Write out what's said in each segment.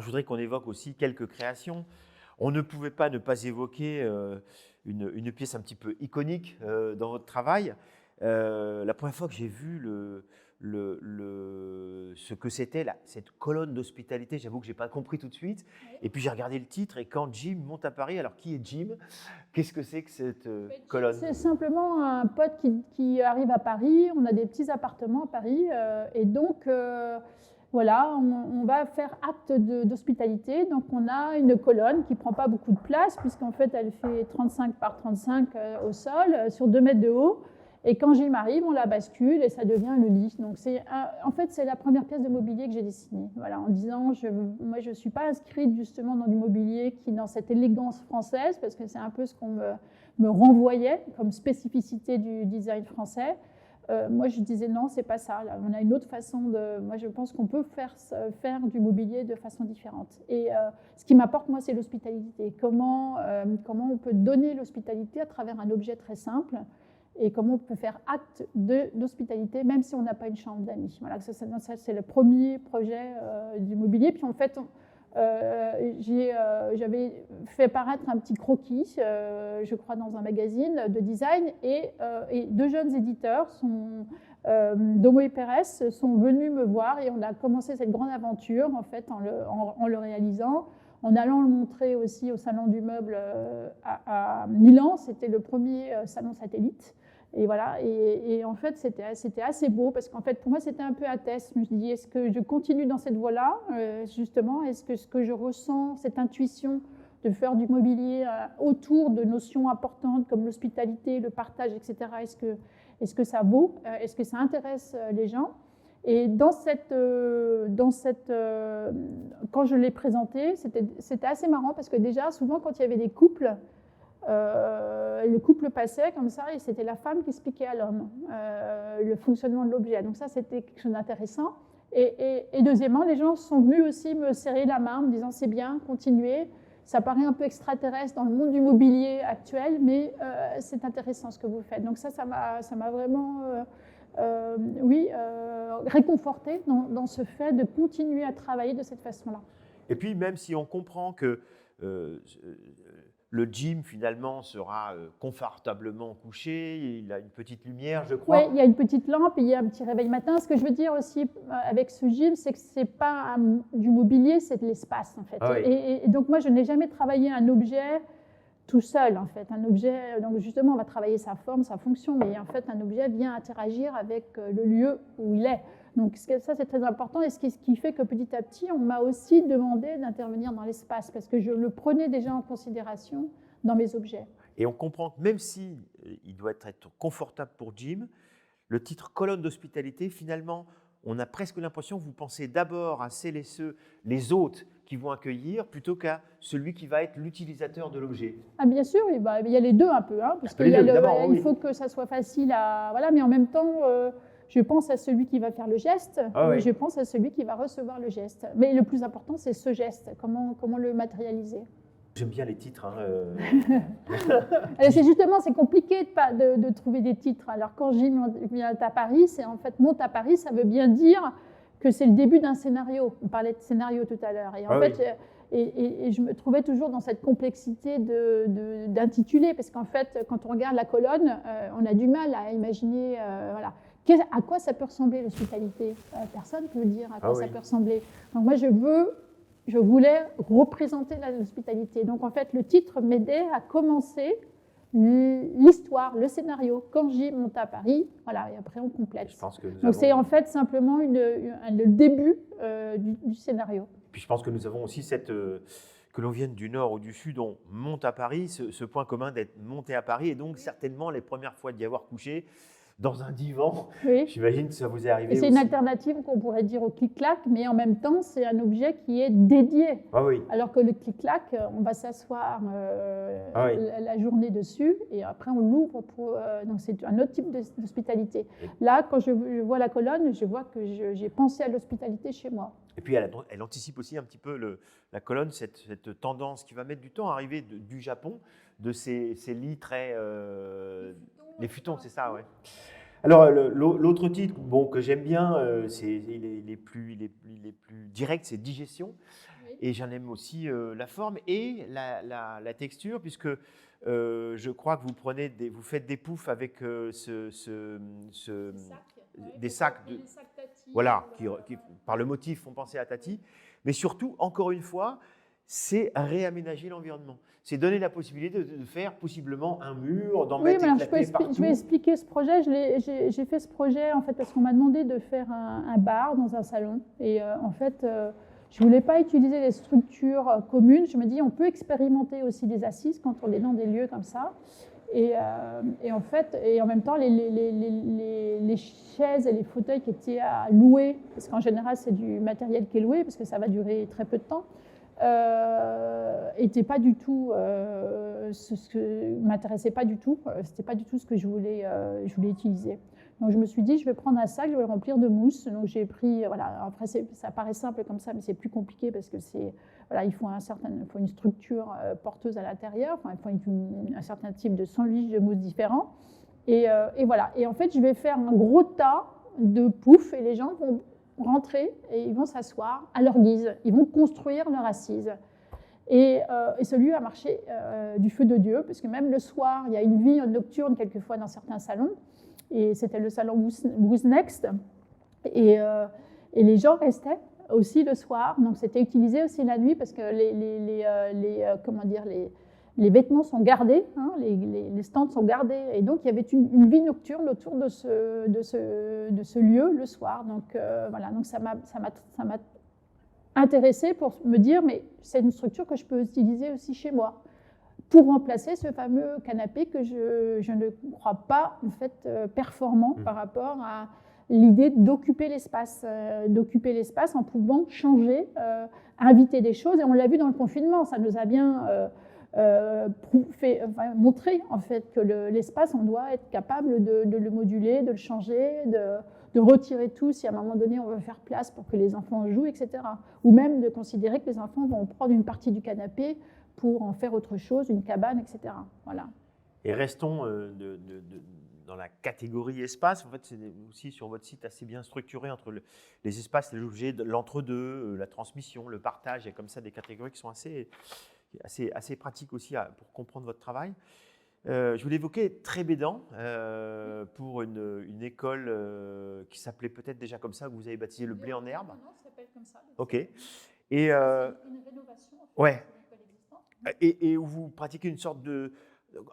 Alors, je voudrais qu'on évoque aussi quelques créations. On ne pouvait pas ne pas évoquer une pièce un petit peu iconique dans votre travail. La première fois que j'ai vu ce que c'était cette colonne d'hospitalité, j'avoue que je n'ai pas compris tout de suite. Oui. Et puis j'ai regardé le titre et quand Jim monte à Paris, alors qui est Jim? Qu'est-ce que c'est que cette colonne? C'est simplement un pote qui arrive à Paris. On a des petits appartements à Paris. Et donc, voilà, on va faire acte d'hospitalité. Donc, on a une colonne qui ne prend pas beaucoup de place, puisqu'en fait, elle fait 35 par 35 au sol, sur 2 mètres de haut. Et quand Jim arrive, on la bascule et ça devient le lit. Donc, en fait, c'est la première pièce de mobilier que j'ai dessinée. Voilà, en disant, moi, je ne suis pas inscrite justement dans du mobilier qui est dans cette élégance française, parce que c'est un peu ce qu'on me renvoyait comme spécificité du design français. Moi, je disais non, c'est pas ça. Là, on a une autre façon de. Moi, je pense qu'on peut faire du mobilier de façon différente. Et ce qui m'apporte, moi, c'est l'hospitalité. Comment on peut donner l'hospitalité à travers un objet très simple et comment on peut faire acte d'hospitalité, même si on n'a pas une chambre d'amis. Voilà, ça c'est le premier projet du mobilier. Puis en fait, j'avais fait paraître un petit croquis, je crois, dans un magazine de design, et 2 jeunes éditeurs, Domo et Pérez, sont venus me voir et on a commencé cette grande aventure en fait en le réalisant, en allant le montrer aussi au Salon du Meuble à Milan. C'était le premier salon satellite. Et voilà, et en fait, c'était assez beau parce qu'en fait, pour moi, c'était un peu à test. Je me suis dit, est-ce que je continue dans cette voie-là, justement? Est-ce que ce que je ressens, cette intuition de faire du mobilier autour de notions importantes comme l'hospitalité, le partage, etc., est-ce que ça vaut? Est-ce que ça intéresse les gens? Et quand je l'ai présenté, c'était assez marrant parce que déjà, souvent, quand il y avait des couples, le couple passait comme ça et c'était la femme qui expliquait à l'homme le fonctionnement de l'objet. Donc ça, c'était quelque chose d'intéressant. Et deuxièmement, les gens sont venus aussi me serrer la main en me disant c'est bien, continuez. Ça paraît un peu extraterrestre dans le monde du mobilier actuel, mais c'est intéressant ce que vous faites. Donc ça m'a vraiment réconforté dans ce fait de continuer à travailler de cette façon-là. Et puis même si on comprend que le Jim, finalement, sera confortablement couché. Il a une petite lumière, je crois. Oui, il y a une petite lampe et il y a un petit réveil matin. Ce que je veux dire aussi avec ce Jim, c'est que ce n'est pas du mobilier, c'est de l'espace, en fait. Ah oui. Et donc, moi, je n'ai jamais travaillé un objet tout seul, en fait. Un objet, donc justement, on va travailler sa forme, sa fonction, mais en fait, un objet vient interagir avec le lieu où il est. Donc ça, c'est très important. Et ce qui fait que petit à petit, on m'a aussi demandé d'intervenir dans l'espace, parce que je le prenais déjà en considération dans mes objets. Et on comprend que même si il doit être confortable pour Jim, le titre colonne d'hospitalité, finalement, on a presque l'impression que vous pensez d'abord à celles et ceux, les hôtes qui vont accueillir, plutôt qu'à celui qui va être l'utilisateur de l'objet. Ah, bien sûr, il y a les deux un peu, hein, parce qu'il faut que ça soit facile à... Voilà, mais en même temps, je pense à celui qui va faire le geste, et je pense à celui qui va recevoir le geste. Mais le plus important, c'est ce geste, comment le matérialiser. J'aime bien les titres. C'est justement, c'est compliqué de trouver des titres. Alors quand Jim vient à Paris, c'est en fait monte à Paris, ça veut bien dire que c'est le début d'un scénario. On parlait de scénario tout à l'heure. Et en fait, et je me trouvais toujours dans cette complexité d'intituler, parce qu'en fait, quand on regarde la colonne, on a du mal à imaginer, voilà. À quoi ça peut ressembler l'hospitalité? Personne ne peut dire à quoi ça peut ressembler. Donc moi, je voulais représenter l'hospitalité. Donc en fait, le titre m'aidait à commencer l'histoire, le scénario. Quand Jim monte à Paris, voilà, et après on complète. Donc c'est en fait simplement le début du scénario. Puis je pense que nous avons aussi que l'on vienne du nord ou du sud, on monte à Paris, ce point commun d'être monté à Paris, et donc certainement les premières fois d'y avoir couché dans un divan. Oui. J'imagine que ça vous est arrivé. Et c'est une alternative qu'on pourrait dire au clic-clac, mais en même temps, c'est un objet qui est dédié. Ah oui. Alors que le clic-clac, on va s'asseoir la journée dessus et après on l'ouvre pour. Donc c'est un autre type d'hospitalité. Là, quand je vois la colonne, je vois que j'ai pensé à l'hospitalité chez moi. Et puis elle anticipe aussi un petit peu la colonne, cette tendance qui va mettre du temps à arriver du Japon, de ces lits très. Les futons, c'est ça, ouais. Alors, l'autre titre que j'aime bien, il est plus direct, c'est Digestion. Oui. et j'en aime aussi la forme et la texture, puisque je crois que vous faites des poufs avec des sacs Tati, voilà, qui, par le motif, font penser à Tati. Mais surtout, encore une fois, c'est réaménager l'environnement. C'est donner la possibilité de faire possiblement un mur, d'en mettre éclaté partout. Je vais expliquer ce projet. J'ai fait ce projet en fait parce qu'on m'a demandé de faire un bar dans un salon. Et en fait, je ne voulais pas utiliser des structures communes. Je me dis, on peut expérimenter aussi des assises quand on est dans des lieux comme ça. Et en fait, et en même temps, les chaises et les fauteuils qui étaient à louer, parce qu'en général, c'est du matériel qui est loué, parce que ça va durer très peu de temps, n'étaient pas du tout, m'intéressait pas du tout. C'était pas du tout ce que je voulais utiliser. Donc je me suis dit, je vais prendre un sac, je vais le remplir de mousse. Donc j'ai pris, voilà. Après ça paraît simple comme ça, mais c'est plus compliqué parce que voilà, il faut une structure porteuse à l'intérieur. Enfin, il faut un certain type de sandwich de mousse différent. Et voilà. Et en fait, je vais faire un gros tas de poufs et les gens vont rentrer et ils vont s'asseoir à leur guise. Ils vont construire leur assise. Et ce lieu a marché du feu de Dieu, parce que même le soir, il y a une vie nocturne quelquefois dans certains salons. Et c'était le salon Who's Next. Et les gens restaient aussi le soir. Donc c'était utilisé aussi la nuit parce que les vêtements sont gardés, hein, les stands sont gardés. Et donc il y avait une vie nocturne autour de ce lieu le soir. Donc voilà, donc ça m'a intéressée pour me dire, mais c'est une structure que je peux utiliser aussi chez moi, pour remplacer ce fameux canapé que je ne crois pas en fait performant par rapport à l'idée d'occuper l'espace en pouvant changer, inviter des choses. Et on l'a vu dans le confinement, ça nous a bien montré en fait que l'espace, on doit être capable de le moduler, de le changer, de retirer tout si à un moment donné on veut faire place pour que les enfants jouent, etc. Ou même de considérer que les enfants vont prendre une partie du canapé pour en faire autre chose, une cabane, etc. Voilà. Et restons dans la catégorie espace. En fait, c'est aussi sur votre site assez bien structuré entre les espaces, les objets, l'entre-deux, la transmission, le partage. Il y a comme ça des catégories qui sont assez pratiques aussi pour comprendre votre travail. Je voulais évoquer Trébédan pour une école qui s'appelait peut-être déjà comme ça, que vous avez baptisé le Blé en Herbe. Non, ça s'appelle comme ça. Ok. Et c'est une rénovation. En fait, ouais. Et où vous pratiquez une sorte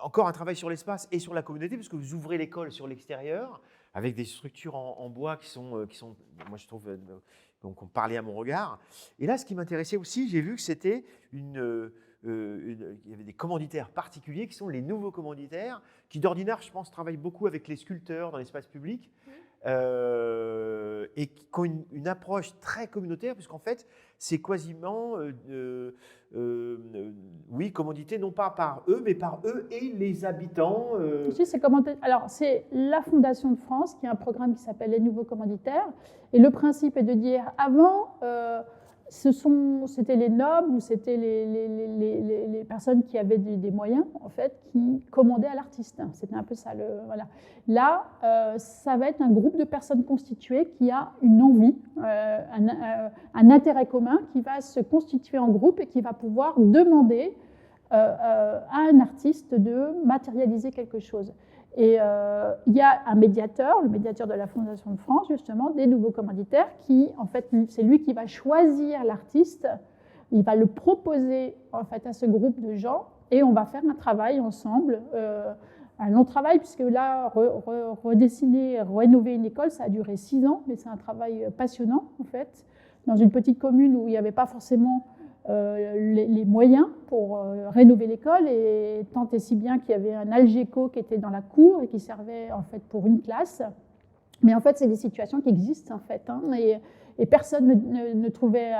encore un travail sur l'espace et sur la communauté, parce que vous ouvrez l'école sur l'extérieur avec des structures en bois qui sont, moi je trouve, donc on parlait à mon regard. Et là, ce qui m'intéressait aussi, j'ai vu que c'était il y avait des commanditaires particuliers qui sont les nouveaux commanditaires, qui d'ordinaire, je pense, travaillent beaucoup avec les sculpteurs dans l'espace public. Et qui ont une approche très communautaire, puisqu'en fait, c'est quasiment, commandité, non pas par eux, mais par eux et les habitants. Alors, c'est la Fondation de France qui a un programme qui s'appelle Les Nouveaux Commanditaires. Et le principe est de dire, avant, c'était les nobles ou c'était les personnes qui avaient des moyens, en fait, qui commandaient à l'artiste. C'était un peu ça. Voilà. Là, ça va être un groupe de personnes constituées qui a une envie, un intérêt commun, qui va se constituer en groupe et qui va pouvoir demander à un artiste de matérialiser quelque chose. Et il y a un médiateur, le médiateur de la Fondation de France, justement, des nouveaux commanditaires, qui, en fait, c'est lui qui va choisir l'artiste, il va le proposer, en fait, à ce groupe de gens, et on va faire un travail ensemble, un long travail, puisque là, redessiner, rénover une école, ça a duré 6 ans, mais c'est un travail passionnant, en fait, dans une petite commune où il n'y avait pas forcément les moyens pour rénover l'école, et tant et si bien qu'il y avait un Algeco qui était dans la cour et qui servait en fait pour une classe. Mais en fait, c'est des situations qui existent en fait, hein, et personne ne trouvait,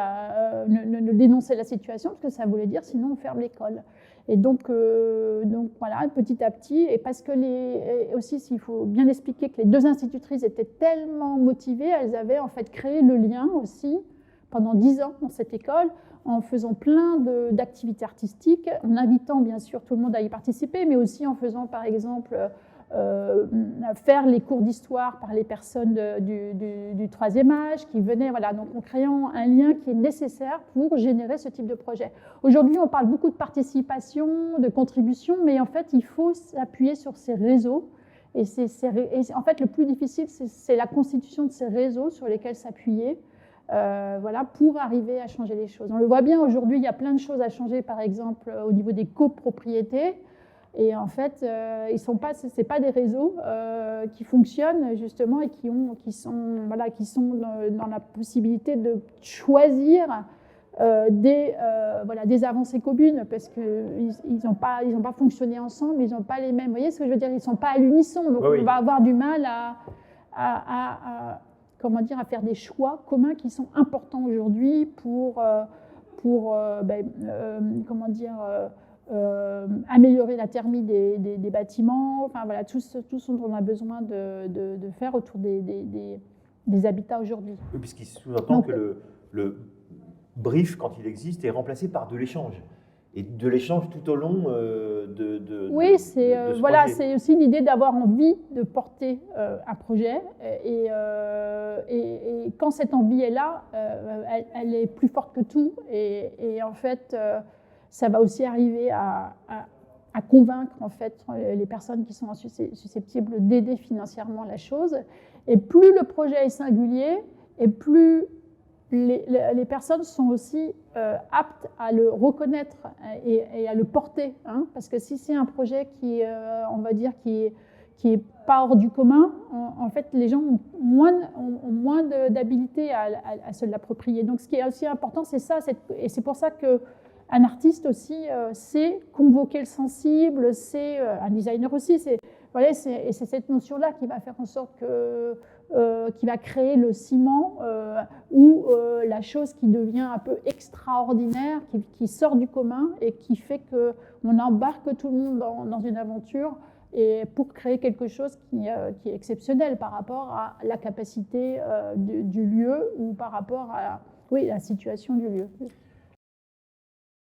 ne dénonçait la situation parce que ça voulait dire sinon on ferme l'école. Et donc voilà, petit à petit, et parce que aussi, il faut bien expliquer que les 2 institutrices étaient tellement motivées, elles avaient en fait créé le lien aussi pendant 10 ans dans cette école, en faisant plein d'activités artistiques, en invitant bien sûr tout le monde à y participer, mais aussi en faisant par exemple faire les cours d'histoire par les personnes du troisième âge qui venaient, voilà, donc en créant un lien qui est nécessaire pour générer ce type de projet. Aujourd'hui, on parle beaucoup de participation, de contribution, mais en fait, il faut s'appuyer sur ces réseaux. Et en fait, le plus difficile, c'est la constitution de ces réseaux sur lesquels s'appuyer. Voilà, pour arriver à changer les choses. On le voit bien aujourd'hui, il y a plein de choses à changer, par exemple au niveau des copropriétés. Et en fait, c'est pas des réseaux qui fonctionnent justement et qui sont dans la possibilité de choisir des avancées communes parce qu'ils n'ont pas fonctionné ensemble, ils n'ont pas les mêmes. Vous voyez ce que je veux dire? Ils ne sont pas à l'unisson. Donc oui. On va avoir du mal à faire des choix communs qui sont importants aujourd'hui pour améliorer la thermie des bâtiments, enfin voilà, tout ce dont on a besoin de faire autour des habitats aujourd'hui. Oui, puisqu'il sous-entend que le brief, quand il existe, est remplacé par de l'échange. Et de l'échange tout au long oui, projet. C'est aussi l'idée d'avoir envie de porter un projet. Et quand cette envie est là, elle est plus forte que tout. Et en fait, ça va aussi arriver à convaincre en fait, les personnes qui sont susceptibles d'aider financièrement la chose. Et plus le projet est singulier, et plus les personnes sont aussi aptes à le reconnaître et à le porter. Hein, parce que si c'est un projet qui est pas hors du commun, en fait, les gens ont moins d'habilité à se l'approprier. Donc, ce qui est aussi important, c'est ça. Et c'est pour ça qu'un artiste aussi sait convoquer le sensible, c'est un designer aussi. C'est cette notion-là qui va faire en sorte qui va créer le ciment ou la chose qui devient un peu extraordinaire, qui sort du commun et qui fait qu'on embarque tout le monde dans une aventure et pour créer quelque chose qui est exceptionnel par rapport à la capacité du lieu ou par rapport à la situation du lieu.